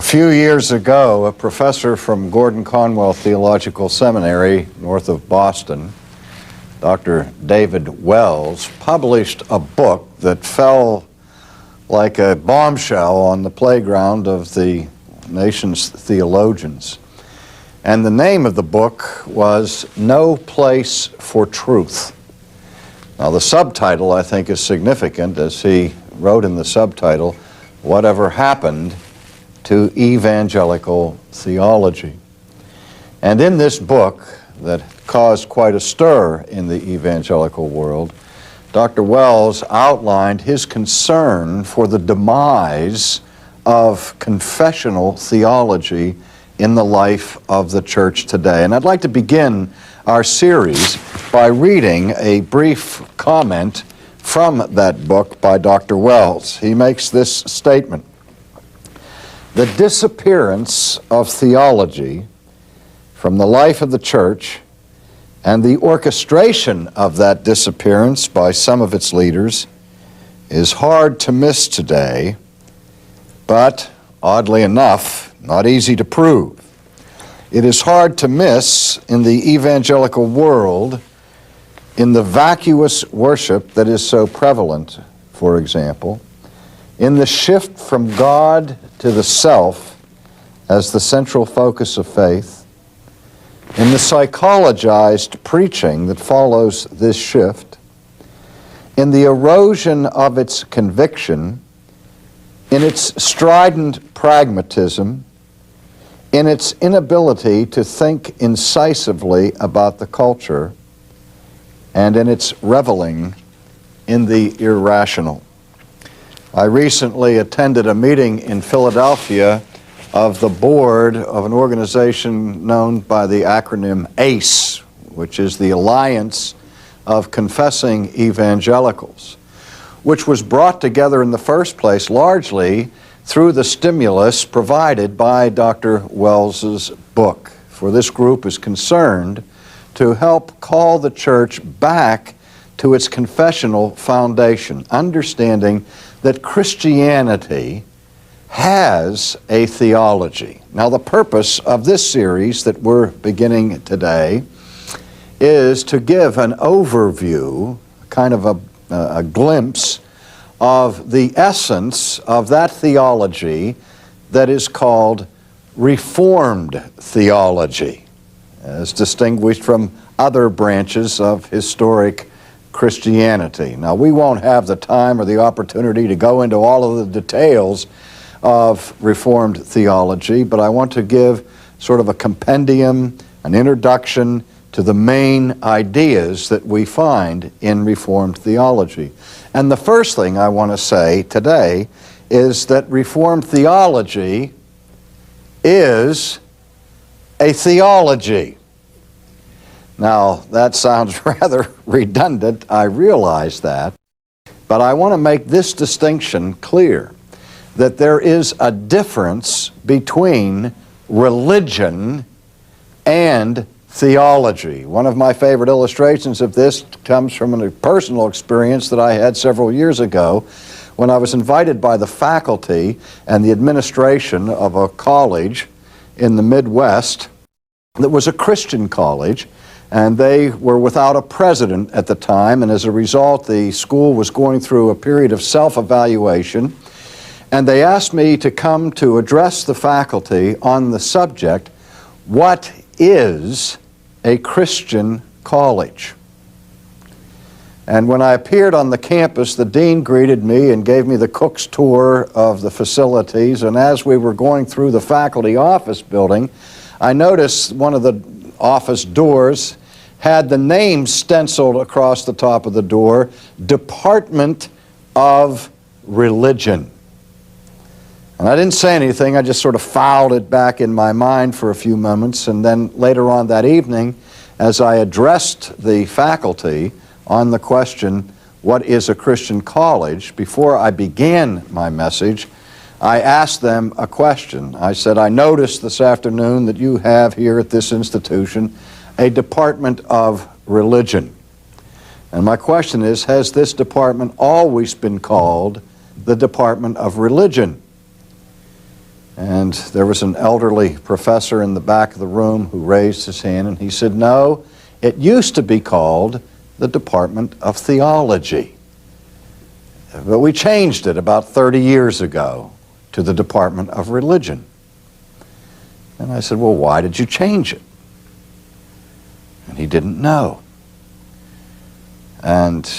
few years ago, a professor from Gordon Conwell Theological Seminary, north of Boston, Dr. David Wells, published a book that fell like a bombshell on the playground of the nation's theologians. And the name of the book was No Place for Truth. Now, the subtitle, I think, is significant, as he wrote in the subtitle, Whatever Happened to Evangelical Theology. And in this book, that caused quite a stir in the evangelical world, Dr. Wells outlined his concern for the demise of confessional theology in the life of the church today. And I'd like to begin our series by reading a brief comment from that book by Dr. Wells. He makes this statement: "The disappearance of theology from the life of the church and the orchestration of that disappearance by some of its leaders is hard to miss today, but, oddly enough, not easy to prove. It is hard to miss in the evangelical world, in the vacuous worship that is so prevalent, for example, in the shift from God to the self as the central focus of faith, in the psychologized preaching that follows this shift, in the erosion of its conviction, in its strident pragmatism, in its inability to think incisively about the culture, and in its reveling in the irrational." I recently attended a meeting in Philadelphia of the board of an organization known by the acronym ACE, which is the Alliance of Confessing Evangelicals, which was brought together in the first place largely through the stimulus provided by Dr. Wells's book. For this group is concerned to help call the church back to its confessional foundation, understanding that Christianity has a theology. Now, the purpose of this series that we're beginning today is to give an overview, kind of a glimpse of the essence of that theology that is called Reformed theology, as distinguished from other branches of historic Christianity. Now, we won't have the time or the opportunity to go into all of the details of Reformed theology, but I want to give sort of a compendium, an introduction to the main ideas that we find in Reformed theology. And the first thing I want to say today is that Reformed theology is a theology. Now, that sounds rather redundant, I realize that, but I want to make this distinction clear, that there is a difference between religion and theology. One of my favorite illustrations of this comes from a personal experience that I had several years ago when I was invited by the faculty and the administration of a college in the Midwest that was a Christian college, and they were without a president at the time, and as a result the school was going through a period of self-evaluation, and they asked me to come to address the faculty on the subject, what is a Christian college? And when I appeared on the campus, the dean greeted me and gave me the cook's tour of the facilities, and as we were going through the faculty office building, I noticed one of the office doors had the name stenciled across the top of the door, Department of Religion. And I didn't say anything, I just sort of filed it back in my mind for a few moments, and then later on that evening, as I addressed the faculty on the question, what is a Christian college, before I began my message, I asked them a question. I said, I noticed this afternoon that you have here at this institution a Department of Religion. And my question is, has this department always been called the Department of Religion? And there was an elderly professor in the back of the room who raised his hand, and he said, "No, it used to be called the Department of Theology. But we changed it about 30 years ago to the Department of Religion." And I said, "Well, why did you change it?" And he didn't know. And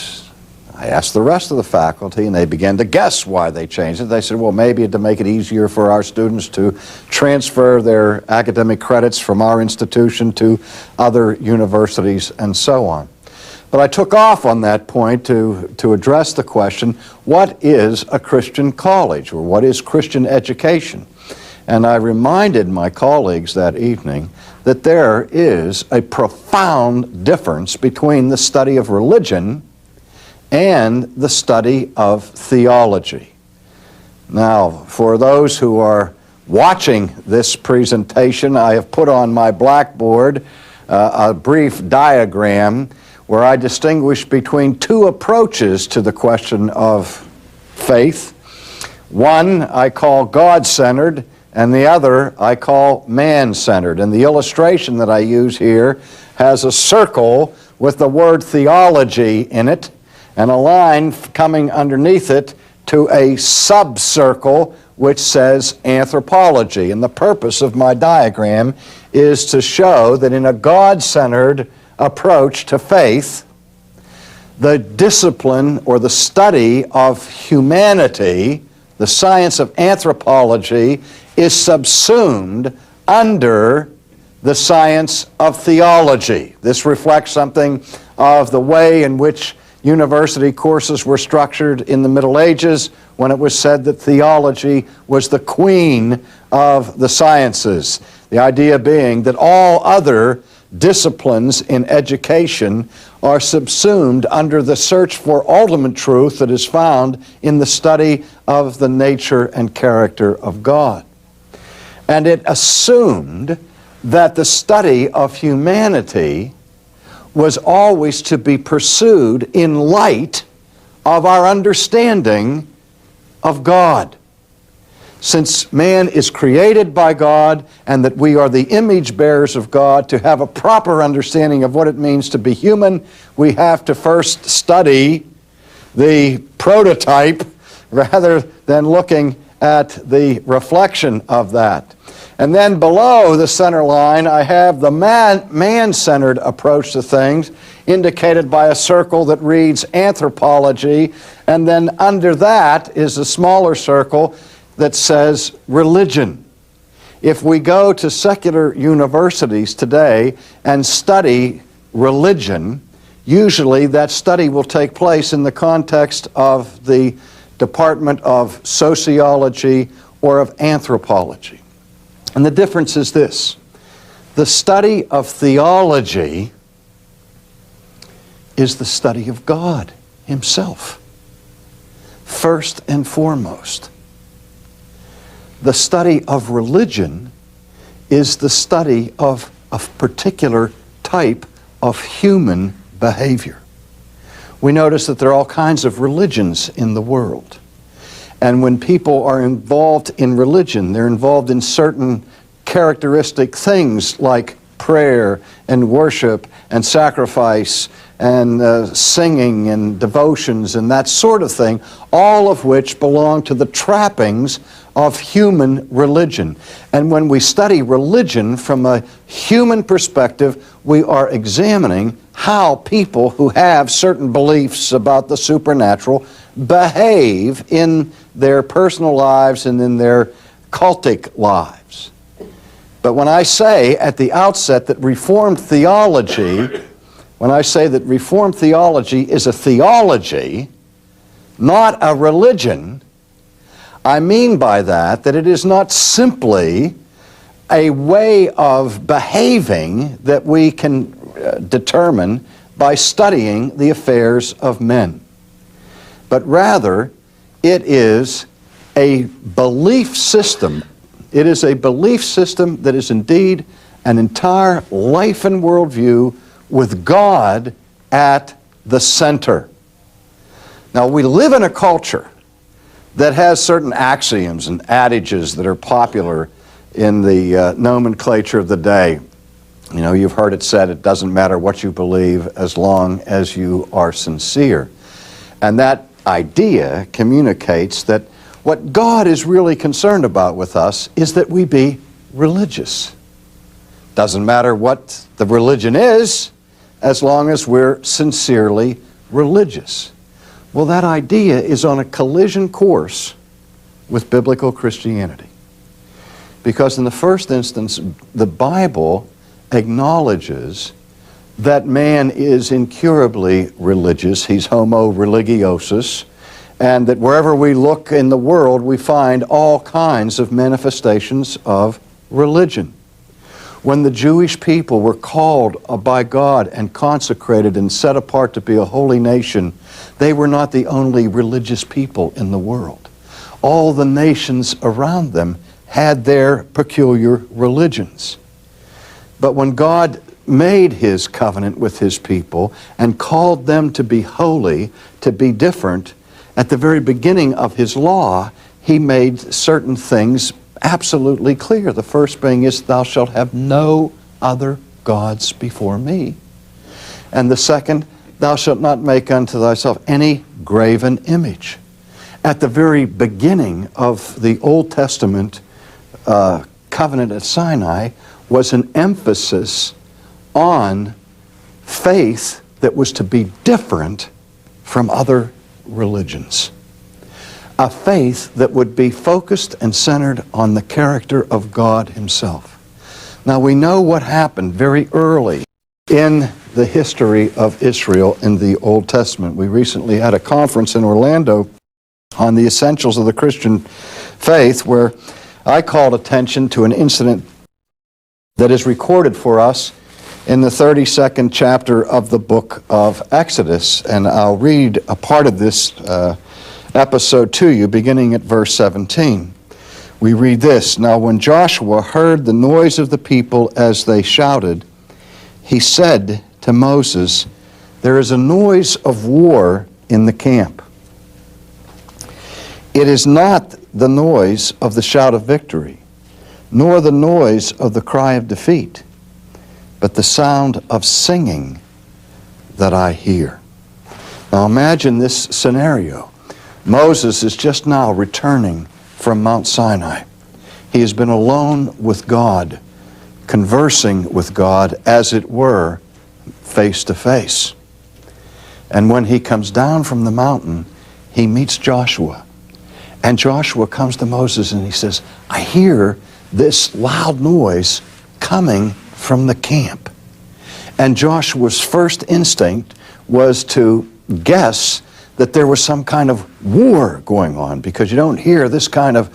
I asked the rest of the faculty, and they began to guess why they changed it. They said, "Well, maybe to make it easier for our students to transfer their academic credits from our institution to other universities," and so on. But I took off on that point to address the question, what is a Christian college, or what is Christian education? And I reminded my colleagues that evening that there is a profound difference between the study of religion and the study of theology. Now, for those who are watching this presentation, I have put on my blackboard a brief diagram where I distinguish between two approaches to the question of faith. One I call God-centered, and the other I call man-centered. And the illustration that I use here has a circle with the word theology in it, and a line coming underneath it to a subcircle which says anthropology. And the purpose of my diagram is to show that in a God-centered approach to faith, the discipline or the study of humanity, the science of anthropology, is subsumed under the science of theology. This reflects something of the way in which university courses were structured in the Middle Ages, when it was said that theology was the queen of the sciences. The idea being that all other disciplines in education are subsumed under the search for ultimate truth that is found in the study of the nature and character of God. And it assumed that the study of humanity was always to be pursued in light of our understanding of God. Since man is created by God and that we are the image bearers of God, to have a proper understanding of what it means to be human, we have to first study the prototype rather than looking at the reflection of that. And then below the center line, I have the man-centered approach to things, indicated by a circle that reads anthropology, and then under that is a smaller circle that says religion. If we go to secular universities today and study religion, usually that study will take place in the context of the Department of Sociology or of Anthropology. And the difference is this: the study of theology is the study of God Himself, first and foremost. The study of religion is the study of a particular type of human behavior. We notice that there are all kinds of religions in the world. And when people are involved in religion, they're involved in certain characteristic things like prayer and worship and sacrifice and singing and devotions and that sort of thing, all of which belong to the trappings of human religion. And when we study religion from a human perspective, we are examining how people who have certain beliefs about the supernatural behave in their personal lives and in their cultic lives. But when I say at the outset that Reformed theology, when I say that Reformed theology is a theology, not a religion, I mean by that it is not simply a way of behaving that we can determine by studying the affairs of men, but rather it is a belief system. It is a belief system that is indeed an entire life and worldview with God at the center. Now, we live in a culture that has certain axioms and adages that are popular in the nomenclature of the day. You know, you've heard it said, it doesn't matter what you believe as long as you are sincere. And that idea communicates that what God is really concerned about with us is that we be religious. Doesn't matter what the religion is, as long as we're sincerely religious. Well, that idea is on a collision course with biblical Christianity. Because in the first instance, the Bible acknowledges that man is incurably religious. He's homo religiosus. And that wherever we look in the world, we find all kinds of manifestations of religion. When the Jewish people were called by God and consecrated and set apart to be a holy nation, they were not the only religious people in the world. All the nations around them had their peculiar religions. But when God made His covenant with His people and called them to be holy, to be different, at the very beginning of His law, He made certain things absolutely clear. The first thing is, thou shalt have no other gods before me. And the second, thou shalt not make unto thyself any graven image. At the very beginning of the Old Testament covenant at Sinai was an emphasis on faith that was to be different from other religions. A faith that would be focused and centered on the character of God Himself. Now we know what happened very early in the history of Israel in the Old Testament. We recently had a conference in Orlando on the essentials of the Christian faith, where I called attention to an incident that is recorded for us in the 32nd chapter of the book of Exodus. And I'll read a part of this episode to you, beginning at verse 17. We read this: Now when Joshua heard the noise of the people as they shouted, he said to Moses, there is a noise of war in the camp. It is not the noise of the shout of victory, nor the noise of the cry of defeat, but the sound of singing that I hear. Now imagine this scenario. Moses is just now returning from Mount Sinai. He has been alone with God, conversing with God, as it were, face to face. And when he comes down from the mountain, he meets Joshua. And Joshua comes to Moses and he says, I hear this loud noise coming from the camp. And Joshua's first instinct was to guess that there was some kind of war going on, because you don't hear this kind of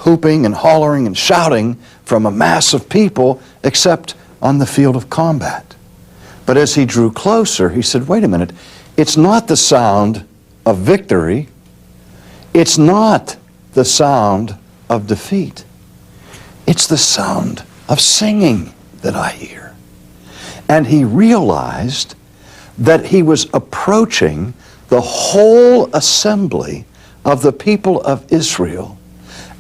whooping and hollering and shouting from a mass of people except on the field of combat. But as he drew closer, he said, wait a minute, it's not the sound of victory. It's not the sound of defeat. It's the sound of singing that I hear. And he realized that he was approaching the whole assembly of the people of Israel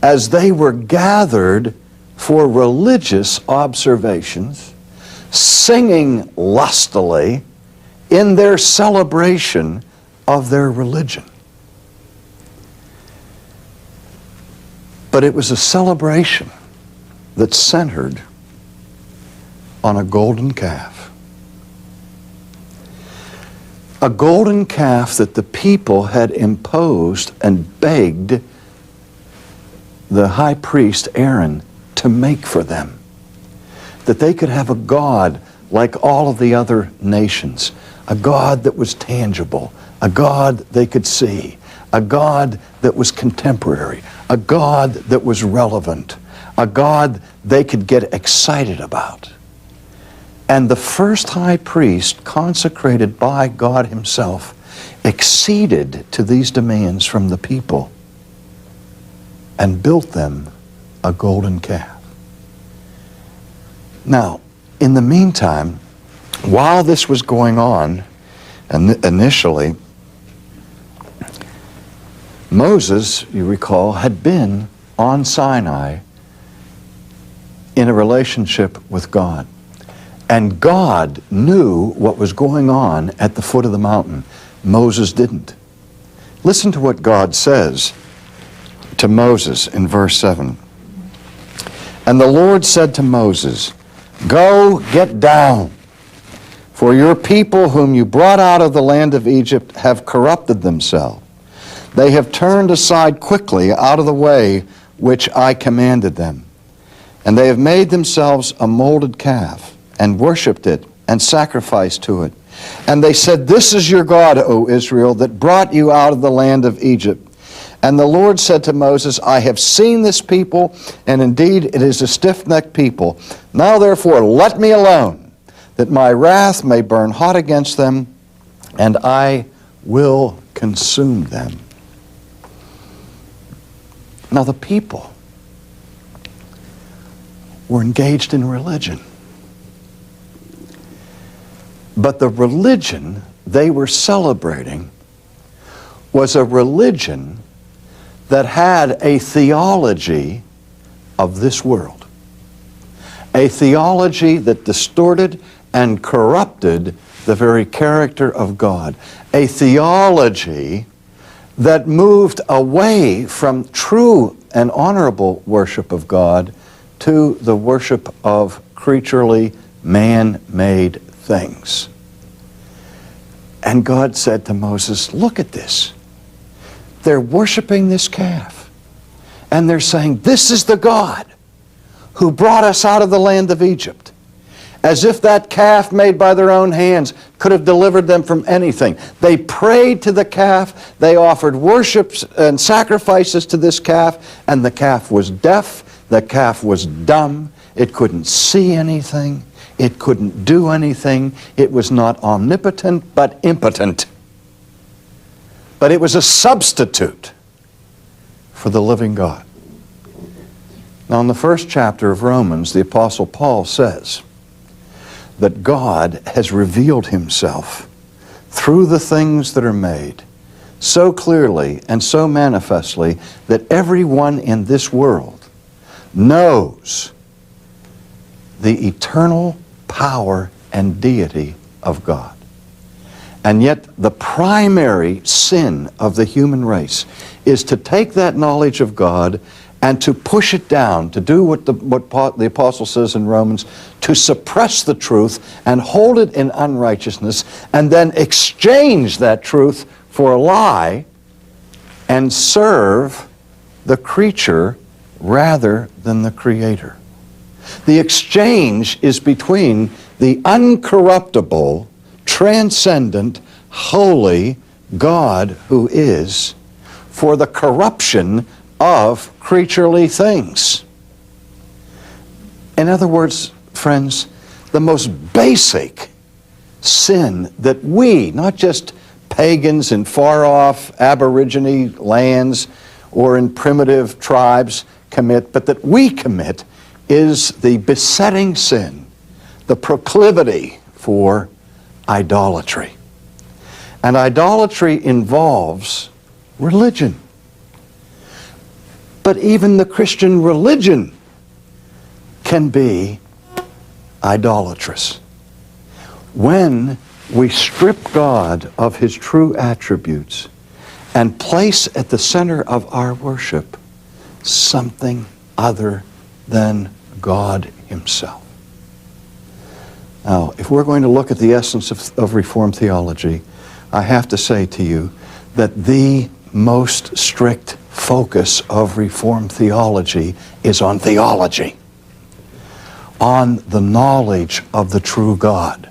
as they were gathered for religious observations, singing lustily in their celebration of their religion. But it was a celebration that centered on a golden calf. A golden calf that the people had imposed and begged the high priest Aaron to make for them. That they could have a God like all of the other nations. A God that was tangible. A God they could see. A God that was contemporary. A God that was relevant. A God they could get excited about. And the first high priest, consecrated by God Himself, acceded to these demands from the people and built them a golden calf. Now, in the meantime, while this was going on, and initially, Moses, you recall, had been on Sinai in a relationship with God. And God knew what was going on at the foot of the mountain. Moses didn't. Listen to what God says to Moses in verse 7. And the Lord said to Moses, "Go, get down, for your people whom you brought out of the land of Egypt have corrupted themselves. They have turned aside quickly out of the way which I commanded them. And they have made themselves a molded calf, and worshipped it, and sacrificed to it. And they said, 'This is your God, O Israel, that brought you out of the land of Egypt.' And the Lord said to Moses, 'I have seen this people, and indeed it is a stiff-necked people. Now therefore let me alone, that my wrath may burn hot against them, and I will consume them.'" Now the people were engaged in religion. But the religion they were celebrating was a religion that had a theology of this world. A theology that distorted and corrupted the very character of God. A theology that moved away from true and honorable worship of God to the worship of creaturely, man-made things. And God said to Moses, "Look at this. They're worshiping this calf. And they're saying, 'This is the God who brought us out of the land of Egypt.' As if that calf made by their own hands could have delivered them from anything. They prayed to the calf, they offered worships and sacrifices to this calf, and the calf was deaf, the calf was dumb, it couldn't see anything, it couldn't do anything, it was not omnipotent but impotent. But it was a substitute for the living God." Now in the first chapter of Romans, the Apostle Paul says that God has revealed himself through the things that are made so clearly and so manifestly that everyone in this world knows the eternal power and deity of God. And yet the primary sin of the human race is to take that knowledge of God and to push it down, to do what the apostle says in Romans, to suppress the truth and hold it in unrighteousness, and then exchange that truth for a lie and serve the creature rather than the Creator. The exchange is between the uncorruptible, transcendent, holy God who is, for the corruption of creaturely things. In other words, friends, the most basic sin that we, not just pagans in far-off Aborigine lands or in primitive tribes commit, but that we commit, is the besetting sin, the proclivity for idolatry. And idolatry involves religion. But even the Christian religion can be idolatrous. When we strip God of his true attributes and place at the center of our worship something other than God himself. Now, if we're going to look at the essence of Reformed theology, I have to say to you that the most strict focus of Reformed theology is on theology, on the knowledge of the true God.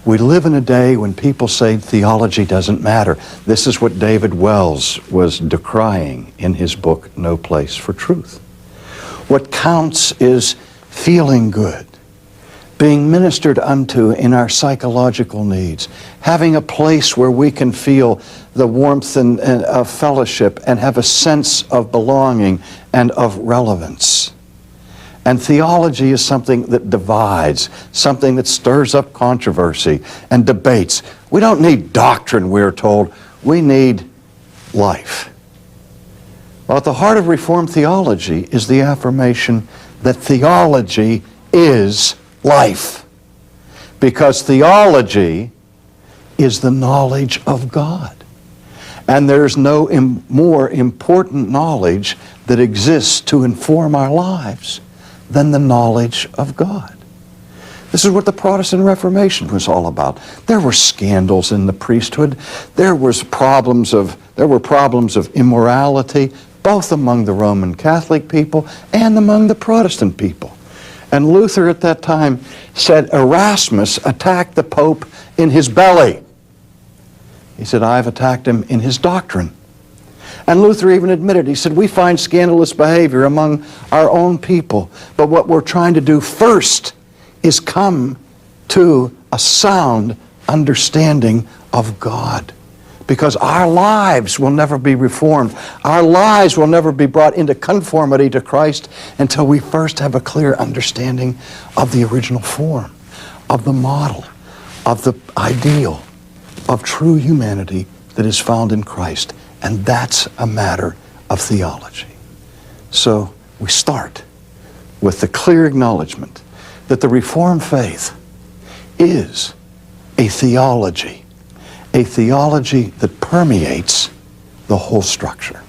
We live in a day when people say theology doesn't matter. This is what David Wells was decrying in his book, No Place for Truth. What counts is feeling good, being ministered unto in our psychological needs, having a place where we can feel the warmth and of fellowship and have a sense of belonging and of relevance. And theology is something that divides, something that stirs up controversy and debates. We don't need doctrine, we're told. We need life. Well, at the heart of Reformed theology is the affirmation that theology is life. Because theology is the knowledge of God. And there's no more important knowledge that exists to inform our lives than the knowledge of God. This is what the Protestant Reformation was all about. There were scandals in the priesthood. There were problems of immorality, both among the Roman Catholic people and among the Protestant people. And Luther at that time said Erasmus attacked the Pope in his belly. He said, I've attacked him in his doctrine. And Luther even admitted, he said, we find scandalous behavior among our own people, but what we're trying to do first is come to a sound understanding of God. Because our lives will never be reformed. Our lives will never be brought into conformity to Christ until we first have a clear understanding of the original form, of the model, of the ideal, of true humanity that is found in Christ. And that's a matter of theology. So we start with the clear acknowledgement that the Reformed faith is a theology that permeates the whole structure.